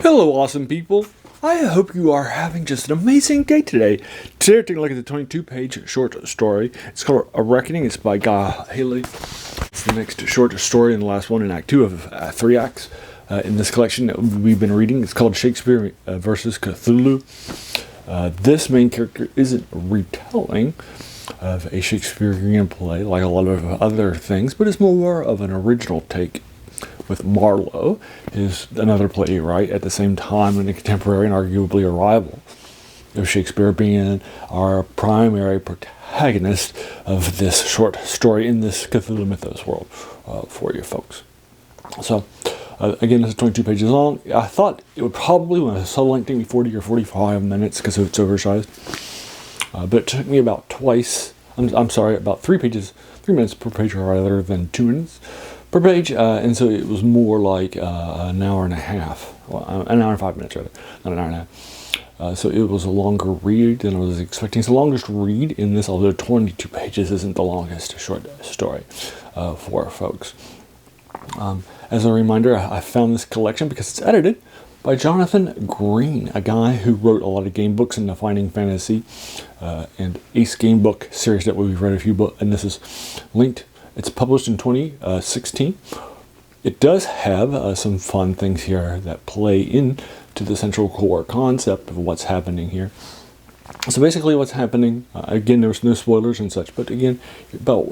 Hello, awesome people. I hope you are having just an amazing day today. Today we're taking a look at the 22-page short story. It's called A Reckoning. It's by Guy Haley. It's the next short story and the last one in Act 2 of 3 acts in this collection that we've been reading. It's called Shakespeare versus Cthulhu. This main character isn't a retelling of a Shakespearean play like a lot of other things, but it's more of an original take with Marlowe, is another playwright at the same time and a contemporary and arguably a rival of Shakespeare, being our primary protagonist of this short story in this Cthulhu mythos world for you folks. So, again, this is 22 pages long. I thought it would probably, when it's so lengthy, be 40 or 45 minutes because it's oversized. But it took me about about 3 minutes per page rather than 2 minutes per page, and so it was more like an hour and a half, an hour and 5 minutes rather, not an hour and a half. So it was a longer read than I was expecting. It's the longest read in this, although 22 pages isn't the longest short story for folks. As a reminder, I found this collection because it's edited by Jonathan Green, a guy who wrote a lot of game books in the Finding Fantasy and Ace game book series that we've read a few books, and this is linked. It's published in 2016. It does have some fun things here that play into the central core concept of what's happening here. So basically what's happening, again, there's no spoilers and such, but again, but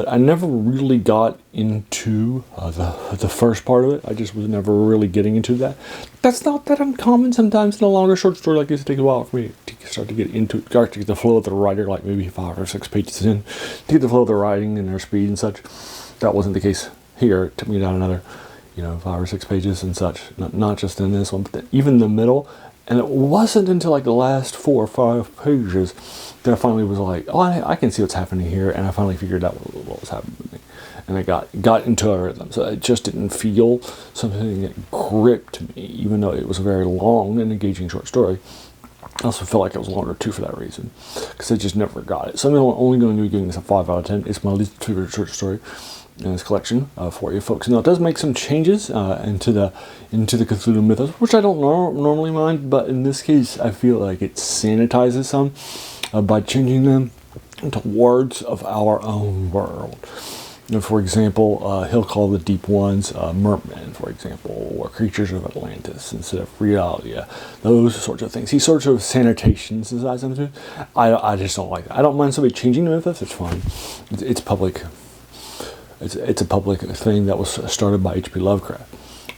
I never really got into the first part of it. I just was never really getting into that. That's not that uncommon. Sometimes in a longer short story like this, it takes a while for me to start to get into it, start to get the flow of the writer, like maybe 5 or 6 pages in, to get the flow of the writing and their speed and such. That wasn't the case here. It took me down another, 5 or 6 pages and such. Not just in this one, but even the middle. And it wasn't until like the last 4 or 5 pages that I finally was like, oh, I can see what's happening here, and I finally figured out what was happening. And I got into a rhythm. So it just didn't feel something that gripped me, even though it was a very long and engaging short story. I also felt like it was longer too for that reason, because I just never got it. So I'm only going to be giving this a 5 out of 10. It's my least favorite short story in this collection for you folks. Now it does make some changes into the Cthulhu mythos, which I don't normally mind, but in this case I feel like it sanitizes some by changing them into words of our own world. For example, he'll call the deep ones mermen, for example, or creatures of Atlantis instead of realia. Those sorts of things. He sorts of sanitations them. I just don't like that. I don't mind somebody changing the mythos. It's fine. It's public. It's a public thing that was started by H.P. Lovecraft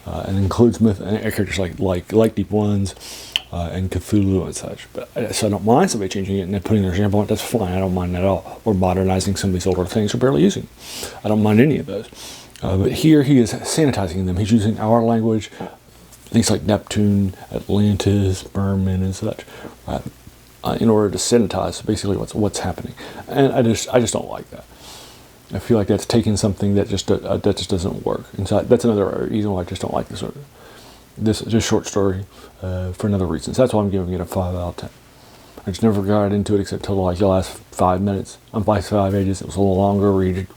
and includes myth and characters like deep ones and Cthulhu and such. So I don't mind somebody changing it and then putting their stamp on it. That's fine. I don't mind that at all. Or modernizing some of these older things or barely using them. I don't mind any of those. But here he is sanitizing them. He's using our language, things like Neptune, Atlantis, Merman, and such, in order to sanitize basically what's happening. And I just don't like that. I feel like that's taking something that just doesn't work. And so that's another reason why I just don't like this short story for another reason. So that's why I'm giving it a 5 out of 10. I just never got into it except till like the last 5 minutes. On 5 pages, it was a little longer read. It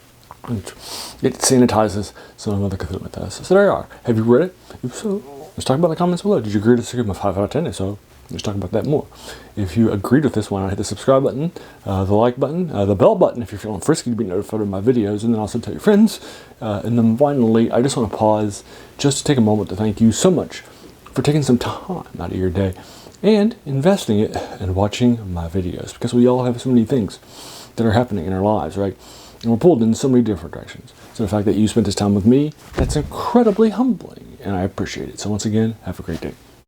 sanitizes some of the Cthulhu mythos. So there you are. Have you read it? If so, let's talk about the comments below. Did you agree to give him a 5 out of 10? If so, let's talk about that more. If you agreed with this one, hit the subscribe button, the like button, the bell button if you're feeling frisky to be notified of my videos, and then also tell your friends. And then finally, I just want to pause just to take a moment to thank you so much for taking some time out of your day and investing it and watching my videos, because we all have so many things that are happening in our lives, right? And we're pulled in so many different directions. So the fact that you spent this time with me, that's incredibly humbling, and I appreciate it. So once again, have a great day.